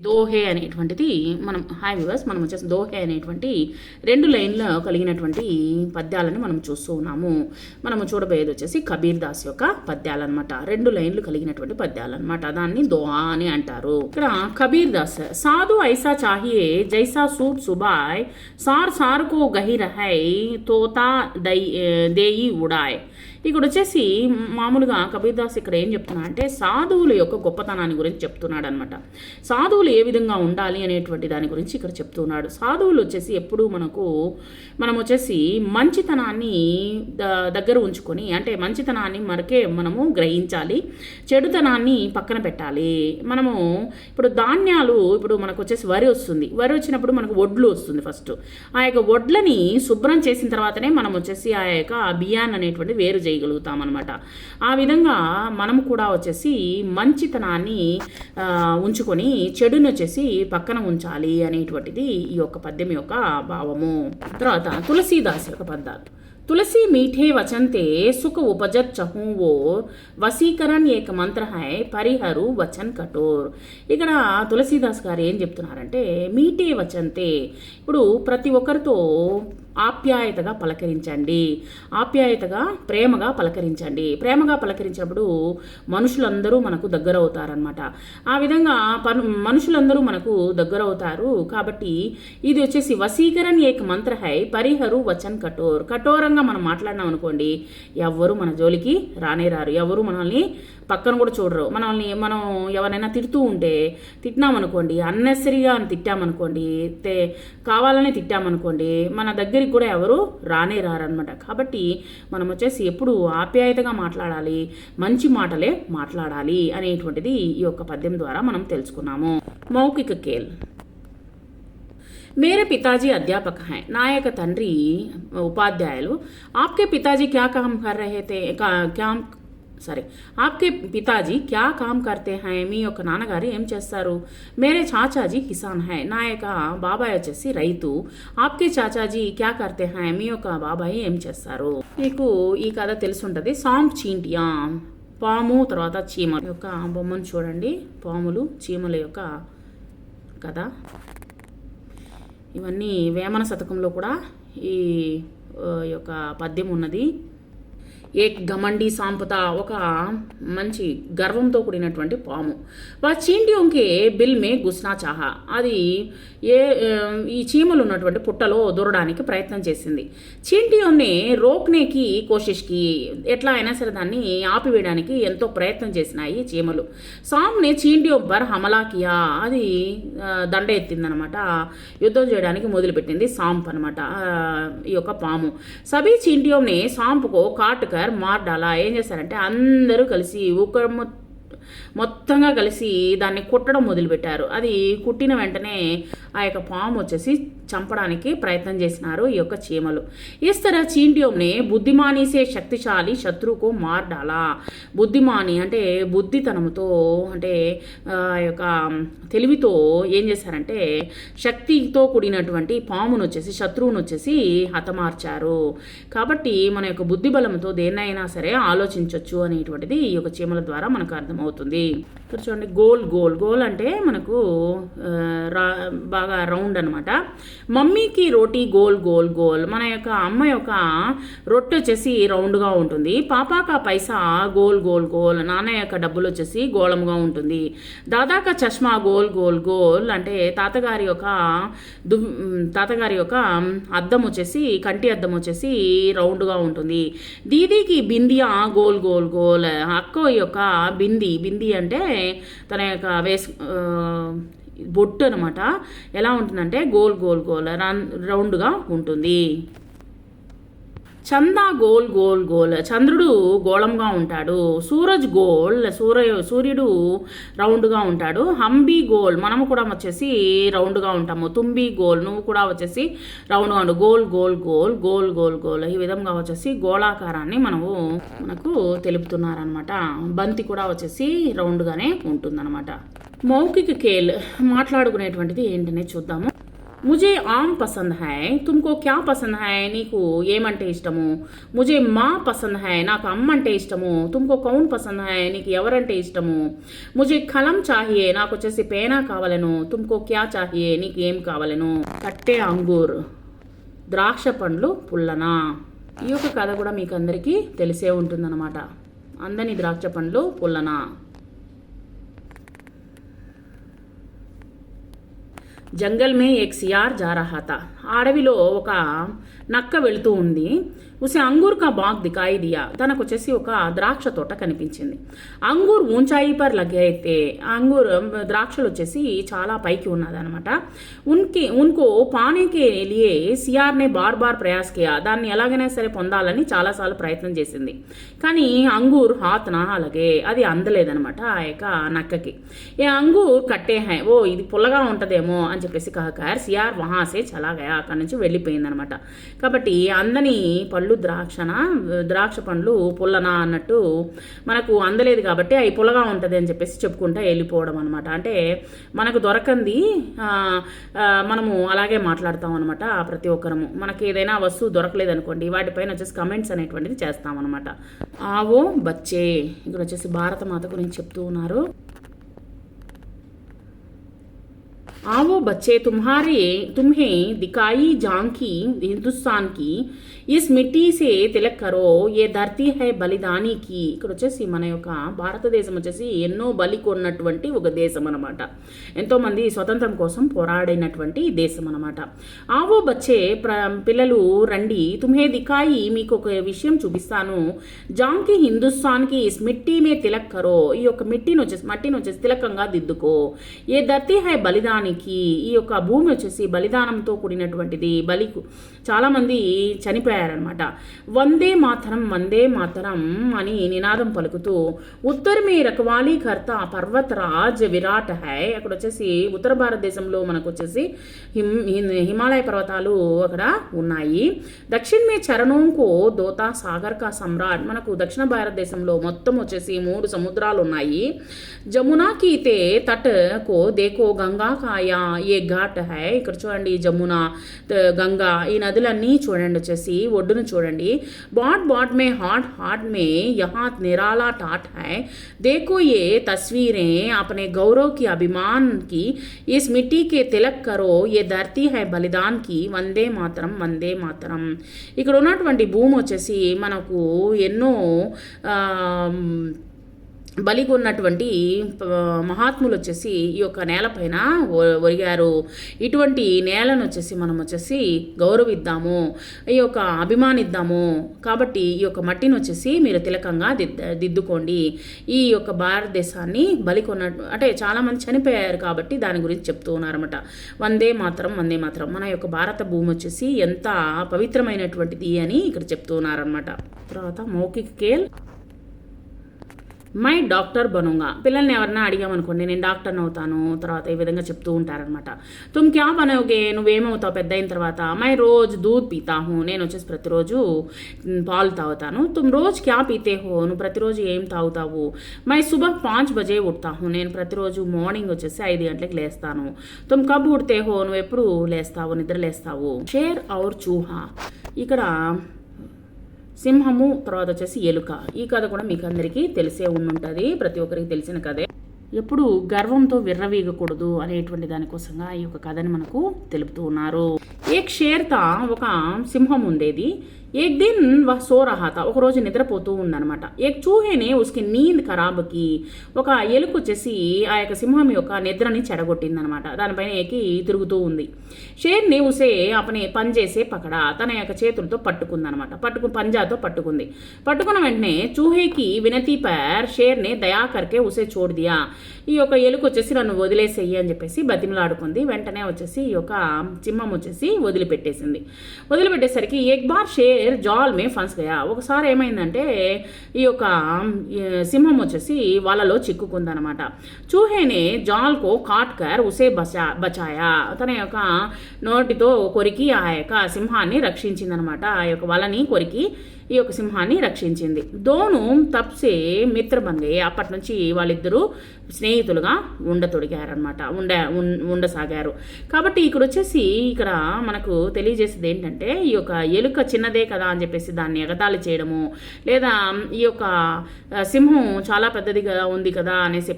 దోహే అనేటువంటిది hi viewers మనం వచ్చేసి దోహే అనేటువంటి 2 లైన్లు కలిగినటువంటి పద్యాలను మనం చూస్తూ ఉన్నాము. మనము చూడబోయేది వచ్చేసి కబీర్ దాస్ యొక్క పద్యాలన్నమాట. 2 లైన్లు కలిగినటువంటి పద్యాలన్నమాట. దాన్ని దోహా అని అంటారు. ఇక్కడ కబీర్ దాస్ సాధు ఐసా చాహియే జైసా సూట్ సుబాయ్ సార్ సార్ కో గహి రహై తోతా దేయి ఉడాయ్. ఇక్కడ వచ్చేసి మామూలుగా కబీర్ దాస్ ఇక్కడ ఏం చెప్తున్నా అంటే సాధువుల యొక్క గొప్పతనాన్ని గురించి చెప్తున్నాడు అనమాట. సాధువులు ఏ విధంగా ఉండాలి అనేటువంటి దాని గురించి ఇక్కడ చెప్తున్నాడు. సాధువులు వచ్చేసి ఎప్పుడూ మనం వచ్చేసి మంచితనాన్ని దగ్గర ఉంచుకొని, అంటే మంచితనాన్ని మనము గ్రహించాలి, చెడుతనాన్ని పక్కన పెట్టాలి. మనము ఇప్పుడు ధాన్యాలు, ఇప్పుడు మనకు వచ్చేసి వరి వస్తుంది, వరి వచ్చినప్పుడు మనకు వడ్లు వస్తుంది. ఫస్ట్ ఆ యొక్క వడ్లని శుభ్రం చేసిన తర్వాతనే మనం వచ్చేసి ఆ యొక్క బియ్యాన్ని అనేటువంటి వేరు చేయగలుగుతాం అనమాట. ఆ విధంగా మనము కూడా వచ్చేసి మంచితనాన్ని ఉంచుకొని చెడుని వచ్చేసి పక్కన ఉంచాలి అనేటువంటిది ఈ యొక్క పద్యం యొక్క భావము. తర్వాత తులసీదాస్ యొక్క పద్యాలు. तुलसी मीठे वचन ते सुख उपजत चहूँ वो వసీకరణ ఏక మంత్ర హై పరిహరు వచన్ కఠోర్. ఇక్కడ తులసీదాస్ గారు ఏం చెప్తున్నారంటే మీఠే వచంతే, ఇప్పుడు ప్రతి ఒక్కరితో ఆప్యాయతగా పలకరించండి, ఆప్యాయతగా ప్రేమగా పలకరించండి. ప్రేమగా పలకరించినప్పుడు మనుషులందరూ మనకు దగ్గర అవుతారనమాట. ఆ విధంగా మనుషులందరూ మనకు దగ్గర అవుతారు. కాబట్టి ఇది వచ్చేసి వసీకరణ ఏక మంత్ర హై పరిహరు వచన్ కఠోర్. కఠోరంగా మనం మాట్లాడినాం అనుకోండి, ఎవ్వరు మన జోలికి రానే రారు, ఎవరు మనల్ని పక్కన కూడా చూడరు. మనం ఎవరైనా తిడుతూ ఉంటే తిట్టినామనుకోండి, అన్నెసరీగా అని తిట్టామనుకోండి, కావాలని తిట్టామనుకోండి, మన దగ్గరికి కూడా ఎవరు రానే రారనమాట. కాబట్టి మనం వచ్చేసి ఎప్పుడు ఆప్యాయతగా మాట్లాడాలి, మంచి మాటలే మాట్లాడాలి అనేటువంటిది ఈ యొక్క పద్యం ద్వారా మనం తెలుసుకున్నాము. మౌఖిక కేల్. मेरे पिताजी अध्यापक हैं. नायक तंड्री उपाध्यायुలు. आपके पिताजी क्या काम कर रहे थे आपके पिताजी क्या काम करते हैं. మీ యొక్క నాన్నగారు ఏం చేస్తారు. మేరే చాచాజీ కిసాన్ హై. నా యొక్క బాబాయ్ వచ్చేసి రైతు. ఆప్కే చాచాజీ క్యా కర్తే హై. మీ యొక్క బాబాయ్ ఏం చేస్తారు. మీకు ఈ కథ తెలుసుంటుంది. సాంప్ చీంటియా, పాము తర్వాత చీమ యొక్క బొమ్మను చూడండి. పాములు చీమల యొక్క కథ. ఇవన్నీ వేమన శతకంలో కూడా ఈ యొక్క పద్యం ఉన్నది. ఏక్ గమండి సాంపత, ఒక మంచి గర్వంతో కూడినటువంటి పాము. వా చీంటియోంకే బిల్ మే గుస్నా చాహా, అది ఈ చీమలు ఉన్నటువంటి పుట్టలో దూరడానికి ప్రయత్నం చేసింది. చీంటియోనే రోక్నేకి కోషిష్కి, ఎట్లా అయినా సరే దాన్ని ఆపివేయడానికి ఎంతో ప్రయత్నం చేసినాయి చీమలు. సామ్నే చీంటియో బర్ హమలా కియా, అది దండ ఎత్తిందనమాట, యుద్ధం చేయడానికి మొదలుపెట్టింది సాంప్ అనమాట, ఈ యొక్క పాము. సభీ చీంటియోనే సాంపుకో కాటుక మార్ డాలా. ఏం చేశారంటే అందరూ కలిసి మొత్తంగా కలిసి దాన్ని కుట్టడం మొదలుపెట్టారు. అది కుట్టిన వెంటనే ఆ యొక్క పాము వచ్చేసి చంపడానికి ప్రయత్నం చేసినారు ఈ యొక్క చీమలు. ఇస్ తరహ చీంటియోంనే బుద్ధిమాని సే శక్తిశాలి శత్రువుకు మార్ డాలా. బుద్ధిమాని అంటే బుద్ధితనంతో, అంటే ఆ యొక్క తెలివితో ఏం చేశారంటే శక్తితో కూడినటువంటి పామును వచ్చేసి, శత్రువును వచ్చేసి హతమార్చారు. కాబట్టి మన యొక్క బుద్ధి బలంతో దేన్నైనా సరే ఆలోచించవచ్చు అనేటువంటిది ఈ యొక్క చీమల ద్వారా మనకు అర్థమవుతుంది. ఇక్కడ చూడండి, గోల్ గోల్. గోల్ అంటే మనకు బాగా రౌండ్ అనమాట. మమ్మీకి రోటీ గోల్ గోల్ గోల్. మన యొక్క అమ్మ యొక్క రొట్టె వచ్చేసి రౌండ్గా ఉంటుంది. పాపాక పైసా గోల్ గోల్ గోల్. నాన్న యొక్క డబ్బులు వచ్చేసి గోళంగా ఉంటుంది. దాదాక చష్మా గోల్ గోల్ గోల్, అంటే తాతగారి యొక్క అద్దం వచ్చేసి, కంటి అద్దం వచ్చేసి రౌండ్గా ఉంటుంది. దీదీకి బిందియా గోల్ గోల్ గోల్. అక్క యొక్క బింది అంటే తన యొక్క బొట్టు అనమాట, ఎలా ఉంటుందంటే గోల్ గోల్ గోల్ రౌండ్గా ఉంటుంది. చందా గోల్ గోల్ గోల్. చంద్రుడు గోళంగా ఉంటాడు. సూరజ్ గోల్, సూర్యుడు రౌండ్గా ఉంటాడు. హంబీ గోల్, మనము కూడా వచ్చేసి రౌండ్గా ఉంటాము. తుంబి గోల్, నువ్వు కూడా వచ్చేసి రౌండ్గా ఉండు. Goal goal goal goal goal goal. ఈ విధంగా వచ్చేసి గోళాకారాన్ని మనకు తెలుపుతున్నారనమాట. బంతి కూడా వచ్చేసి రౌండ్గానే ఉంటుందన్నమాట. మౌఖిక కేల్, మాట్లాడుకునేటువంటిది ఏంటనే చూద్దాము. ముజే ఆమ్ పసంద్ హై తుమ్కో క్యా పసంద్ హై నీకు ఏమంటే ఇష్టము ముజే మా పసంద్ హై నాకు అమ్మ అంటే ఇష్టము తుమ్కో కౌన్ పసంద్ హై నీకు ఎవరంటే ఇష్టము ముజే కలం చాహియే నాకు వచ్చేసి పేనా కావాలను తుమ్కో క్యా చాహియే నీకు ఏం కావాలను కట్టే అంగూర్ ద్రాక్ష పండ్లు పుల్లనా ఈ యొక్క కథ కూడా మీకు అందరికీ తెలిసే ఉంటుందన్నమాట అందని ద్రాక్ష పండ్లు పుల్లనా జంగల్ మే ఏక్ సియార్ జా రహా థా అడవిలో ఒక నక్క వెళుతూ ఉంది ఉసే అంగూర్ కా బాగ్ దికాయి దియా తనకు వచ్చేసి ఒక ద్రాక్ష తోట కనిపించింది అంగూర్ ఊంచాయి పర్ లగే అయితే అంగూర్ ద్రాక్షలు వచ్చేసి చాలా పైకి ఉన్నది అనమాట ఉన్కో పానేకే లియే సియార్నే బార్ బార్ ప్రయాస్ కియా దాన్ని ఎలాగైనా సరే పొందాలని చాలాసార్లు ప్రయత్నం చేసింది కానీ అంగూర్ హాత్ నా అలాగే అది అందలేదనమాట ఆ యొక్క నక్కకి ఏ అంగూర్ కట్టే హై ఓ ఇది పుల్లగా ఉంటదేమో అని చెప్పేసి కహకార్ సియార్ వహాసే చలాగా అక్కడి నుంచి వెళ్ళిపోయిందనమాట కాబట్టి అందని పళ్ళు ద్రాక్ష పండ్లు పుల్లనా అన్నట్టు మనకు అందలేదు కాబట్టి అవి పుల్లగా ఉంటుంది అని చెప్పేసి చెప్పుకుంటా వెళ్ళిపోవడం అనమాట అంటే మనకు దొరకంది మనము అలాగే మాట్లాడతాం అనమాట ప్రతి ఒక్కరము మనకి ఏదైనా వస్తువు దొరకలేదు అనుకోండి వాటిపైన వచ్చేసి కమెంట్స్ అనేటువంటిది చేస్తామన్నమాట ఆవో బచ్చే ఇక్కడ వచ్చేసి భారత మాత గురించి చెప్తూ ఉన్నారు आओ बच्चे तुम्हें दिखाई झांकी हिंदुस्तान की इस मिट्टी से तिलक करो ये धरती है బలిదాని కి ఇక్కడ వచ్చేసి మన యొక్క భారతదేశం వచ్చేసి ఎన్నో బలి కొన్నటువంటి ఒక దేశం అనమాట ఎంతోమంది స్వతంత్రం కోసం పోరాడినటువంటి దేశం అనమాట ఆవో బచ్చే పిల్లలు రండి తుమ్హే దికాయి మీకు ఒక విషయం చూపిస్తాను జాంకి హిందుస్థాన్కి ఇస్ మిట్టి మే తిలక్ కరో ఈ యొక్క మట్టిని వచ్చేసి తిలకంగా దిద్దుకో ఏ ధర్తీ హై బలిదానికి ఈ యొక్క భూమి వచ్చేసి బలిదానంతో కూడినటువంటిది చాలామంది చనిపోయారనమాట వందే మాతరం అని నినాదం పలుకుతూ ఉత్తర మే రఖవాలి కర్త పర్వతరాజ్ విరాట్ హై అక్కడ వచ్చేసి ఉత్తర భారతదేశంలో మనకు వచ్చేసి హిమాలయ పర్వతాలు అక్కడ ఉన్నాయి దక్షిణ మే చరణంకో దోతా సాగర్ కా సమ్రాట్ మనకు దక్షిణ భారతదేశంలో మొత్తం వచ్చేసి 3 సముద్రాలు ఉన్నాయి జమునాకి తే తట్ కో దేకో గంగా కాయా ఏ ఘాట్ హై ఇక్కడ చూడండి జమునా గంగా ఈ నదులన్నీ చూడండి వచ్చేసి ఒడ్డును చూడండి బాట్ మే हाट में यहाँ निराला टाट है देखो ये तस्वीरें अपने गौरव की अभिमान की इस मिट्टी के तिलक करो ये धरती है बलिदान की వందే మాతరం ఇక్కడ ఉన్నటువంటి భూమి వచ్చేసి మనకు ఎన్నో బలిగొన్నటువంటి మహాత్ములు వచ్చేసి ఈ యొక్క నేలపైన ఒరిగారు ఇటువంటి నేలను వచ్చేసి మనం వచ్చేసి గౌరవిద్దాము ఈ యొక్క అభిమానిద్దాము కాబట్టి ఈ యొక్క మట్టిని వచ్చేసి మీరు తిలకంగా దిద్దుకోండి ఈ యొక్క భారతదేశాన్ని బలికొన్న అంటే చాలామంది చనిపోయారు కాబట్టి దాని గురించి చెప్తూ ఉన్నారన్నమాట వందే మాతరం మన యొక్క భారత భూమి వచ్చేసి ఎంత పవిత్రమైనటువంటిది అని ఇక్కడ చెప్తూ ఉన్నారన్నమాట తర్వాత మౌఖిక కేల్ మై డాక్టర్ బనుంగా పిల్లల్ని ఎవరన్నా అడిగామనుకోండి నేను డాక్టర్ని అవుతాను తర్వాత ఈ విధంగా చెప్తూ ఉంటారనమాట తుమ్ క్యా బనోగే నువ్వేమవుతావు పెద్ద అయిన తర్వాత మై రోజు దూద్ పీతా హూ నేను వచ్చేసి ప్రతిరోజు పాలు తాగుతాను తుమ్ రోజు క్యా పీతే హో నువ్వు ప్రతిరోజు ఏం తాగుతావు మై సుబహ్ 5 బజే ఉడతా హూ నేను ప్రతిరోజు మార్నింగ్ వచ్చేసి 5 గంటలకు లేస్తాను తుమ్ కబ్ ఉడితే హో నువ్వు ఎప్పుడు లేస్తావు నిద్ర లేస్తావు షేర్ ఔర్ చూహా ఇక్కడ సింహము తర్వాత వచ్చేసి ఎలుక ఈ కథ కూడా మీకు అందరికీ తెలిసే ఉంటుంది ప్రతి ఒక్కరికి తెలిసిన కథే ఎప్పుడు గర్వంతో విర్రవీగకూడదు అనేటువంటి దానికోసంగా ఈ యొక్క కథని మనకు తెలుపుతూ ఉన్నారు ఏక్ షేర్తా ఒక సింహం ఉండేది ఏక్ దిన్ వహ్ సో రహా థా ఒక రోజు నిద్రపోతూ ఉందన్నమాట ఏక్ చూహేనే ఉస్కి నీంద్ ఖరాబ్కి ఒక ఎలుక వచ్చేసి ఆ యొక్క సింహం యొక్క నిద్రని చెడగొట్టిందనమాట దానిపైన ఎక్కి తిరుగుతూ ఉంది షేర్ని ఉసే అపనే పంజేసే పకడా తన యొక్క చేతులతో పట్టుకుందనమాట పంజాతో పట్టుకున్న వెంటనే చూహేకి వినతి పర్ షేర్ని దయాకర్కే ఉసే చోడ్ దియా ఈ యొక్క ఎలుక వచ్చేసి నన్ను వదిలేసేయి అని చెప్పేసి బతిమలాడుకుంది వెంటనే వచ్చేసి ఈ యొక్క సింహం వచ్చేసి వదిలిపెట్టేసరికి ఎక్ బార్ షేర్ జాల్ మే ఫన్స్ గయా ఒకసారి ఏమైందంటే ఈ యొక్క సింహం వచ్చేసి వాళ్ళలో చిక్కుకుందనమాట చూహేనే జాల్కో కాట్కర్ ఉసే బచాయా తన యొక్క నోటితో కొరికి ఆ యొక్క సింహాన్ని రక్షించిందనమాట ఆ యొక్క వలని కొరికి ఈ యొక్క సింహాన్ని రక్షించింది. దోను తప్సే మిత్ర బంగే, అప్పటి నుంచి వాళ్ళిద్దరూ స్నేహితులుగా ఉండతొడిగారనమాట, ఉండసాగారు. కాబట్టి ఇక్కడ వచ్చేసి ఇక్కడ మనకు తెలియజేసేది ఏంటంటే, ఈ యొక్క ఎలుక చిన్నదే కదా అని చెప్పేసి దాన్ని ఎగతాళి చేయడము, లేదా ఈ యొక్క సింహం చాలా పెద్దదిగా ఉంది కదా అనేసి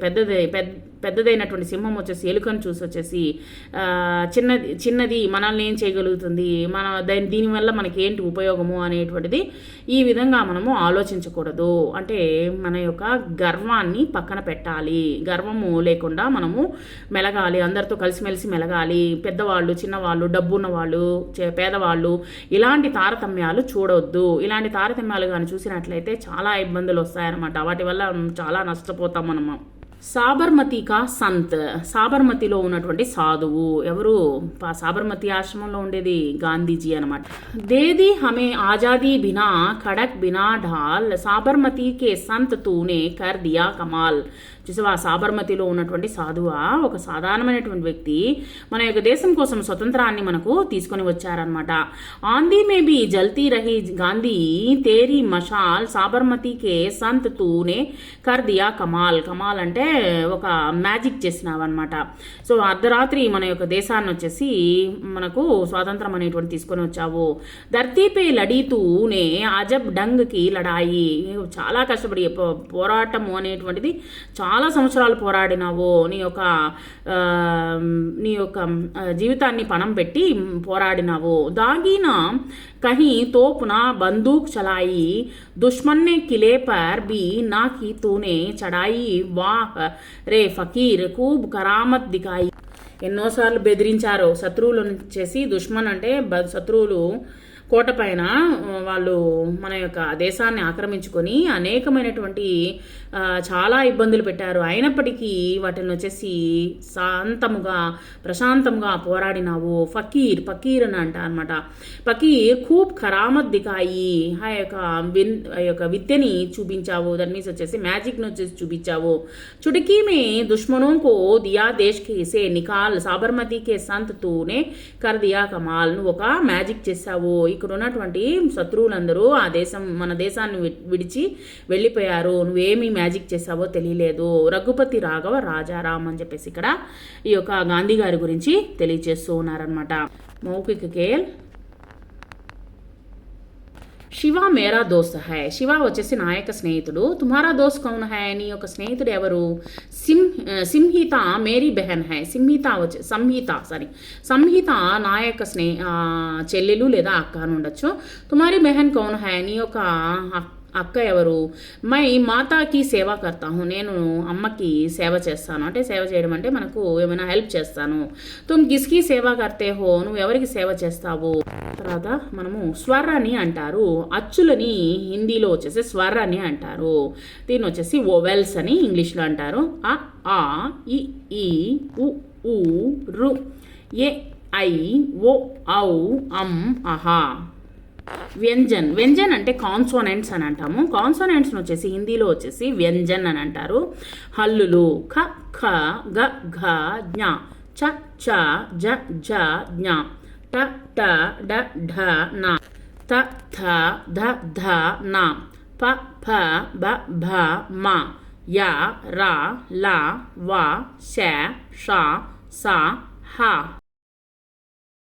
పెద్దదైనటువంటి సింహం వచ్చేసి ఎలుకను చూసి వచ్చేసి చిన్నది మనల్ని ఏం చేయగలుగుతుంది, దీనివల్ల మనకి ఏంటి ఉపయోగము అనేటువంటిది ఈ విధంగా మనము ఆలోచించకూడదు. అంటే మన యొక్క గర్వాన్ని పక్కన పెట్టాలి, గర్వము లేకుండా మనము మెలగాలి, అందరితో కలిసిమెలిసి మెలగాలి. పెద్దవాళ్ళు, చిన్నవాళ్ళు, డబ్బున్న వాళ్ళు, పేదవాళ్ళు, ఇలాంటి తారతమ్యాలు చూడవద్దు. ఇలాంటి తారతమ్యాలు కానీ చూసినట్లయితే చాలా ఇబ్బందులు వస్తాయన్నమాట. వాటి వల్ల చాలా నష్టపోతాం మనము. సాబర్మతి కా సంత్, సాబర్మతిలో ఉన్నటువంటి సాధువు ఎవరు? సాబర్మతి ఆశ్రమంలో ఉండేది గాంధీజీ అనమాట. దేది హమే ఆజాదీ బినా ఖడక్ బినా ఢాల్, సాబర్మతి కే సంత్ తూనే కర్ దియా కమాల్. చూసావా, సాబర్మతిలో ఉన్నటువంటి సాధువా, ఒక సాధారణమైనటువంటి వ్యక్తి మన యొక్క దేశం కోసం స్వతంత్రాన్ని మనకు తీసుకొని వచ్చారనమాట. ఆంధీ మే బి జల్తీ రహీ గాంధీ తేరీ మషాల్, సాబర్మతి కే సంత్ తూనే కర్ దియా కమాల్. కమాల్ అంటే ఒక మ్యాజిక్ చేసినావన్నమాట. సో అర్ధరాత్రి మన యొక్క దేశాన్ని వచ్చేసి మనకు స్వాతంత్రం అనేటువంటి తీసుకొని వచ్చావు. ధర్తీపై లడీతూనే అజబ్ డంగ్కి లడాయి, చాలా కష్టపడి పోరాటము అనేటువంటిది చాలా సంవత్సరాలు పోరాడినావు. నీ యొక్క జీవితాన్ని పణం పెట్టి పోరాడినావు. దాగిన కహీ తోపునా బందూక్ చలాయి, దుష్మన్నే కిలే పర్ బి నాకి తూనే చడాయి, వాహ్ రే ఫకీర్ ఖూబ్ కరామత్ దికాయి. ఎన్నోసార్లు బెదిరించారు శత్రువులను చేసి. దుష్మన్ అంటే శత్రువులు కోట పైన వాళ్ళు మన యొక్క దేశాన్ని ఆక్రమించుకొని అనేకమైనటువంటి చాలా ఇబ్బందులు పెట్టారు. అయినప్పటికీ వాటిని వచ్చేసి శాంతముగా ప్రశాంతంగా పోరాడినావు. ఫకీర్ అని అంట అనమాట. ఫకీర్ ఖూబ్ ఖరామత్ దికాయి, ఆ యొక్క విద్యని చూపించావు. దాని మీద వచ్చేసి మ్యాజిక్ని వచ్చేసి చూపించావు. చుడికీ మే దుష్మనోं को दिया देश के से निकाल, సాబర్మతి కే సంత్ తూనే కర్ దియా కమాల్. నువ్వు ఒక మ్యాజిక్ చేసావు. ఇక్కడ ఉన్నటువంటి శత్రువులందరూ మన దేశాన్ని విడిచి వెళ్ళిపోయారు. నువ్వేమి మ్యాజిక్ చేసావో తెలియలేదు. రఘుపతి రాఘవ రాజారాం అని చెప్పేసి ఇక్కడ ఈ యొక్క గాంధీ గారి గురించి తెలియజేస్తూ ఉన్నారనమాట. మౌఖిక కేల్. శివ మేరా దోస్త్ హై, శివ వచ్చేసి నా యొక్క స్నేహితుడు. తుమారా దోస్త్ కౌన్ హై, నీ యొక్క స్నేహితుడు ఎవరు? సంహిత మేరీ బెహన్ హై, సంహిత నా యొక్క చెల్లెలు లేదా అక్క అని ఉండొచ్చు. తుమారీ బెహన్ కౌన్ హై, నీ యొక్క అక్క ఎవరు? మై మాతాకి సేవ కర్తాను, నేను అమ్మకి సేవ చేస్తాను. అంటే సేవ చేయడం అంటే మనకు ఏమైనా హెల్ప్ చేస్తాను. తుమ్ కిస్కి సేవ కర్తే హో, నువ్వు ఎవరికి సేవ చేస్తావు? తర్వాత మనము స్వరాన్ని అంటారు. అచ్చులని హిందీలో వచ్చేసి స్వరాన్ని అంటారు. దీన్ని వచ్చేసి ఓవెల్స్ అని ఇంగ్లీష్లో అంటారు. అ ఆ ఇ ఈ ఉ ఊ రు ఏ ఐ ఓ ఔ అం అహా. వ్యంజన్ అంటే కాన్సోనెంట్స్ అని అంటాము. కాన్సోనెంట్స్ని వచ్చేసి హిందీలో వచ్చేసి వ్యంజన్ అని అంటారు. హల్లులు ఖ ఖ గ ఘ జ్ఞ, చ చ జ జ జ్ఞ, ట ట డ ఢ న, త థ ధ ధ న, ప ఫ బ భ మ, య ర ల వ శ ష స హ.